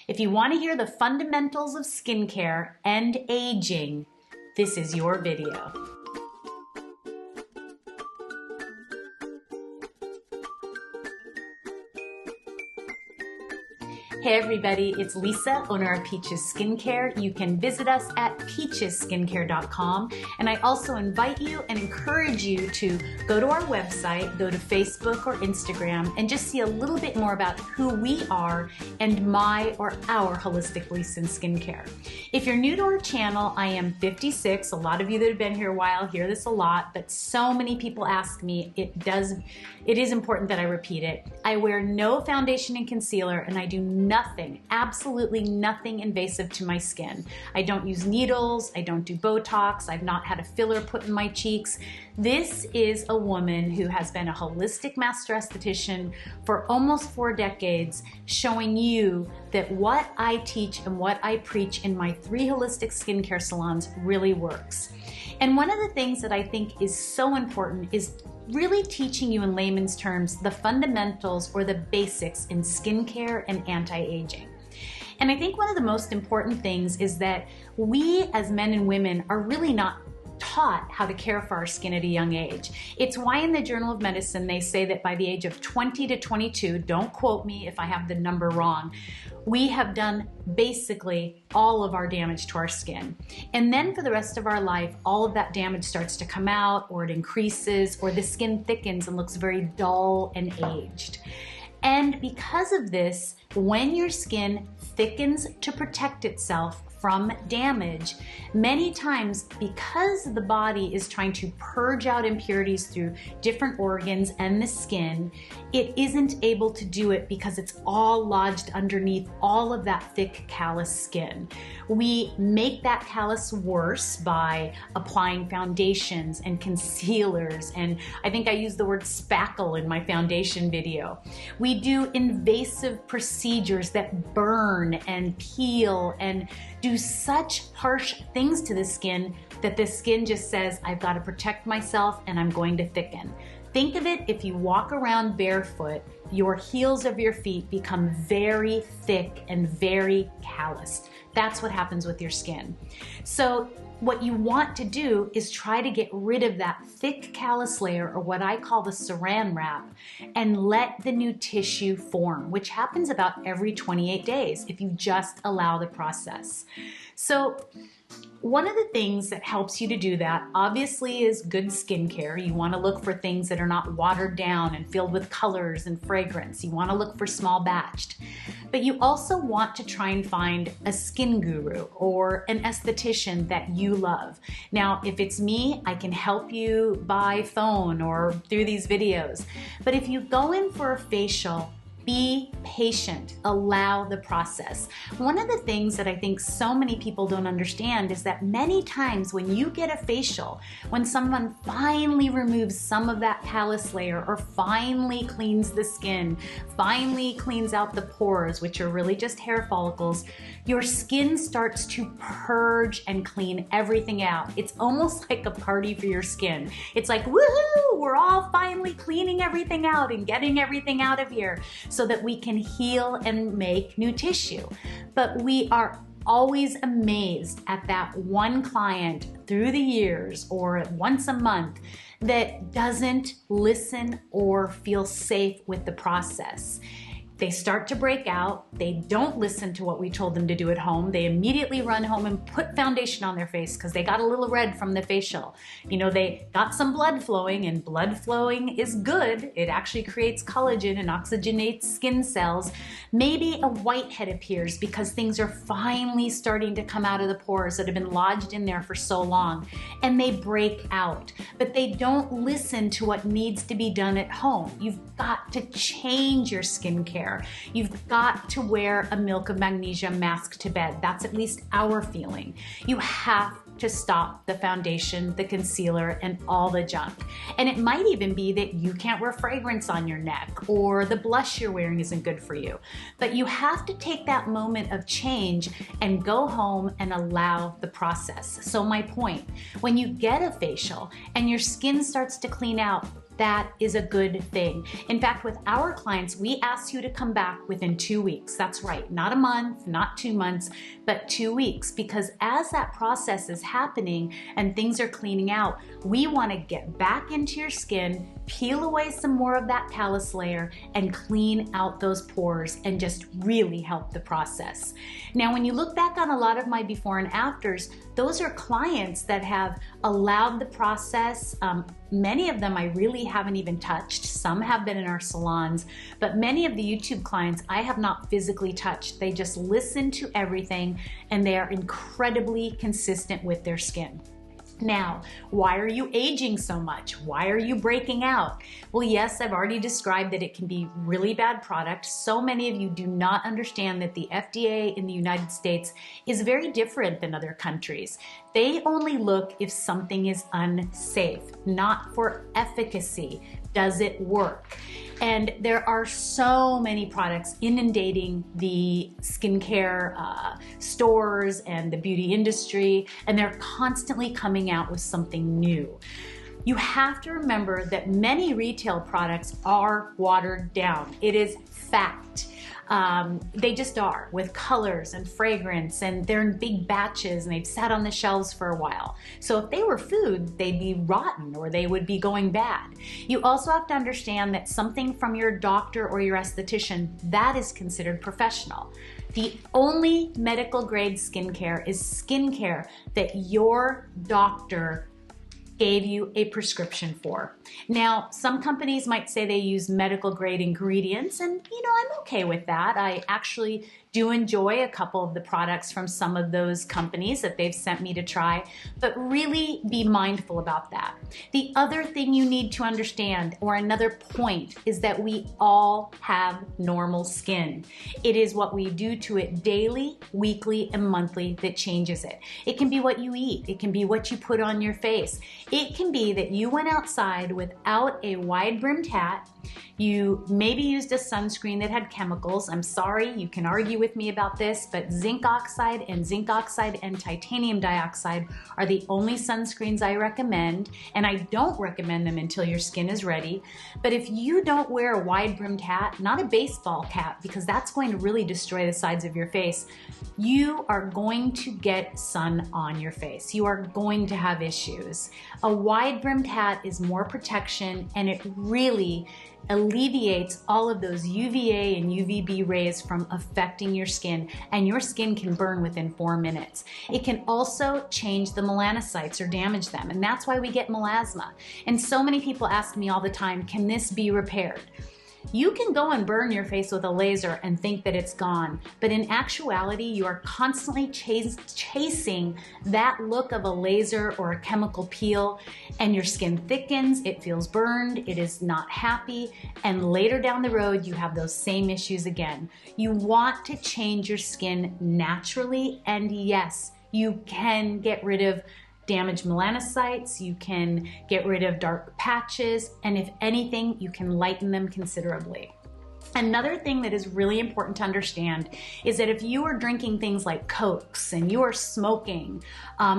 If you want to hear the fundamentals of skincare and aging, this is your video. Hey everybody, it's Lisa, owner of Peaches Skincare. You can visit us at peachesskincare.com, and I also invite you and encourage you to go to our website, go to Facebook or Instagram, and just see a little bit more about who we are and my or our holistic beliefs in skincare. If you're new to our channel, I am 56. A lot of you that have been here a while hear this a lot, but so many people ask me, it is important that I repeat it. I wear no foundation and concealer, and I do nothing, absolutely nothing invasive to my skin. I don't use needles, I don't do Botox, I've not had a filler put in my cheeks. This is a woman who has been a holistic master esthetician for almost 4 decades, showing you that what I teach and what I preach in my 3 holistic skincare salons really works. And one of the things that I think is so important is really teaching you in layman's terms the fundamentals or the basics in skincare and anti-aging. And I think one of the most important things is that we as men and women are really not taught how to care for our skin at a young age. It's why in the Journal of Medicine they say that by the age of 20 to 22, don't quote me if I have the number wrong, we have done basically all of our damage to our skin. And then for the rest of our life, all of that damage starts to come out, or it increases, or the skin thickens and looks very dull and aged. And because of this, when your skin thickens to protect itself from damage, many times because the body is trying to purge out impurities through different organs and the skin, it isn't able to do it because it's all lodged underneath all of that thick callous skin. We make that callus worse by applying foundations and concealers, and I think I used the word spackle in my foundation video. We do invasive procedures that burn and peel and do such harsh things to the skin that the skin just says, I've got to protect myself and I'm going to thicken. Think of it, if you walk around barefoot, your heels of your feet become very thick and very calloused. That's what happens with your skin. So what you want to do is try to get rid of that thick callus layer, or what I call the saran wrap, and let the new tissue form, which happens about every 28 days if you just allow the process. So one of the things that helps you to do that obviously is good skincare. You want to look for things that are not watered down and filled with colors and fragrance. You want to look for small batched. But you also want to try and find a skin guru or an esthetician that you love. Now, if it's me, I can help you by phone or through these videos. But if you go in for a facial, be patient, allow the process. One of the things that I think so many people don't understand is that many times when you get a facial, when someone finally removes some of that callus layer or finally cleans the skin, finally cleans out the pores, which are really just hair follicles, your skin starts to purge and clean everything out. It's almost like a party for your skin. It's like, woohoo, we're all finally cleaning everything out and getting everything out of here, so that we can heal and make new tissue. But we are always amazed at that one client through the years or once a month that doesn't listen or feel safe with the process. They start to break out, they don't listen to what we told them to do at home, they immediately run home and put foundation on their face because they got a little red from the facial. You know, they got some blood flowing, and blood flowing is good. It actually creates collagen and oxygenates skin cells. Maybe a whitehead appears because things are finally starting to come out of the pores that have been lodged in there for so long, and they break out. But they don't listen to what needs to be done at home. You've got to change your skincare. You've got to wear a milk of magnesia mask to bed. That's at least our feeling. You have to stop the foundation, the concealer, and all the junk. And it might even be that you can't wear fragrance on your neck, or the blush you're wearing isn't good for you. But you have to take that moment of change and go home and allow the process. So my point, when you get a facial and your skin starts to clean out, that is a good thing. In fact, with our clients, we ask you to come back within 2 weeks. That's right, not a month, not 2 months, but 2 weeks, because as that process is happening and things are cleaning out, we want to get back into your skin, peel away some more of that callus layer, and clean out those pores and just really help the process. Now, when you look back on a lot of my before and afters, those are clients that have allowed the process. Many of them I really haven't even touched. Some have been in our salons, but many of the YouTube clients I have not physically touched. They just listen to everything and they are incredibly consistent with their skin. Now, why are you aging so much? Why are you breaking out? Well, yes, I've already described that it can be really bad product. So many of you do not understand that the FDA in the United States is very different than other countries. They only look if something is unsafe, not for efficacy. Does it work? And there are so many products inundating the skincare stores and the beauty industry, and they're constantly coming out with something new. You have to remember that many retail products are watered down. It is fact. They just are, with colors and fragrance, and they're in big batches and they've sat on the shelves for a while. So if they were food, they'd be rotten or they would be going bad. You also have to understand that something from your doctor or your esthetician, that is considered professional. The only medical grade skincare is skincare that your doctor gave you a prescription for. Now, some companies might say they use medical grade ingredients, and I'm okay with that. I actually do enjoy a couple of the products from some of those companies that they've sent me to try, but really be mindful about that. The other thing you need to understand, or another point, is that we all have normal skin. It is what we do to it daily, weekly, and monthly that changes it. It can be what you eat. It can be what you put on your face. It can be that you went outside without a wide-brimmed hat. You maybe used a sunscreen that had chemicals. I'm sorry, you can argue with me about this, but zinc oxide and titanium dioxide are the only sunscreens I recommend, and I don't recommend them until your skin is ready. But if you don't wear a wide-brimmed hat, not a baseball cap, because that's going to really destroy the sides of your face, you are going to get sun on your face. You are going to have issues. A wide-brimmed hat is more protection, and it really alleviates all of those UVA and UVB rays from affecting your skin, and your skin can burn within 4 minutes. It can also change the melanocytes or damage them, and that's why we get melasma. And so many people ask me all the time, can this be repaired? You can go and burn your face with a laser and think that it's gone, but in actuality, you are constantly chasing that look of a laser or a chemical peel, and your skin thickens, it feels burned, it is not happy, and later down the road, you have those same issues again. You want to change your skin naturally, and yes, you can get rid of damaged melanocytes, you can get rid of dark patches, and if anything, you can lighten them considerably. Another thing that is really important to understand is that if you are drinking things like Cokes and you are smoking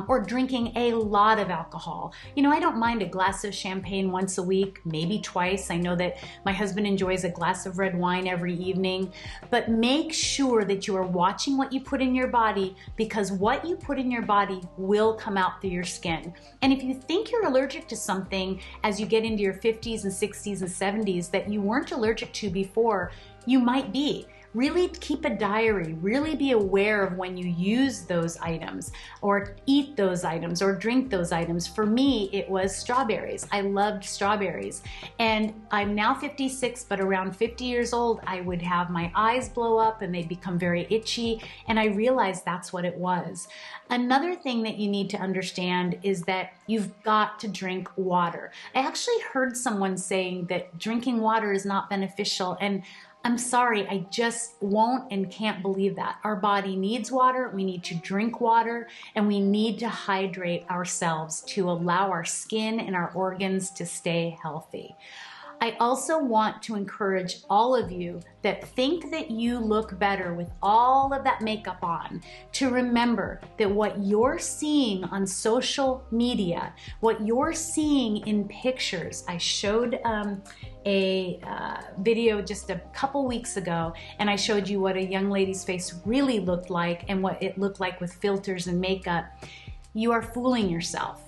or drinking a lot of alcohol, I don't mind a glass of champagne once a week, maybe twice. I know that my husband enjoys a glass of red wine every evening, but make sure that you are watching what you put in your body, because what you put in your body will come out through your skin. And if you think you're allergic to something as you get into your 50s and 60s and 70s that you weren't allergic to before, you might be. Really keep a diary, really be aware of when you use those items or eat those items or drink those items. For me, it was strawberries. I loved strawberries. And I'm now 56, but around 50 years old, I would have my eyes blow up and they'd become very itchy. And I realized that's what it was. Another thing that you need to understand is that you've got to drink water. I actually heard someone saying that drinking water is not beneficial, and I'm sorry, I just won't and can't believe that. Our body needs water, we need to drink water, and we need to hydrate ourselves to allow our skin and our organs to stay healthy. I also want to encourage all of you that think that you look better with all of that makeup on to remember that what you're seeing on social media, what you're seeing in pictures, I showed a video just a couple weeks ago, and I showed you what a young lady's face really looked like and what it looked like with filters and makeup. You are fooling yourself.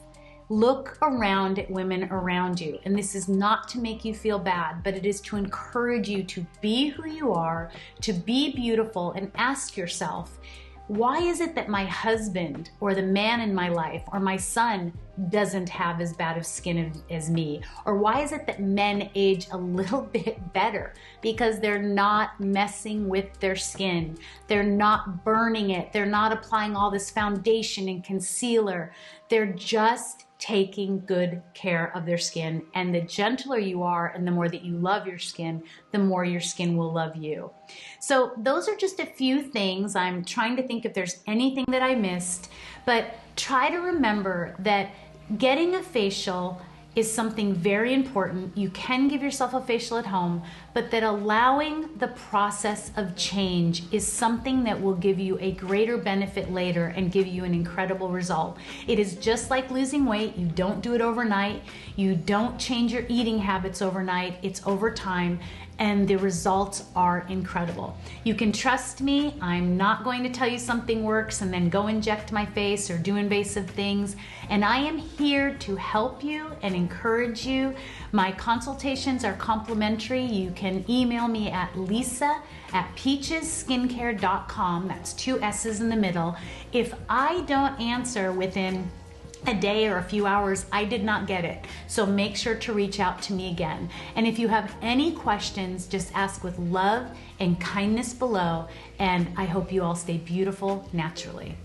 Look around at women around you, and this is not to make you feel bad, but it is to encourage you to be who you are, to be beautiful, and ask yourself, why is it that my husband or the man in my life or my son doesn't have as bad of skin as me? Or why is it that men age a little bit better? Because they're not messing with their skin. They're not burning it. They're not applying all this foundation and concealer. They're just taking good care of their skin. And the gentler you are and the more that you love your skin, the more your skin will love you. So those are just a few things. I'm trying to think if there's anything that I missed, but try to remember that getting a facial is something very important. You can give yourself a facial at home, but that allowing the process of change is something that will give you a greater benefit later and give you an incredible result. It is just like losing weight. You don't do it overnight. You don't change your eating habits overnight. It's over time, and the results are incredible. You can trust me. I'm not going to tell you something works and then go inject my face or do invasive things. And I am here to help you and encourage you. My consultations are complimentary. You can email me at lisa@peachesskincare.com. That's 2 S's in the middle. If I don't answer within a day or a few hours, I did not get it. So make sure to reach out to me again. And if you have any questions, just ask with love and kindness below. And I hope you all stay beautiful naturally.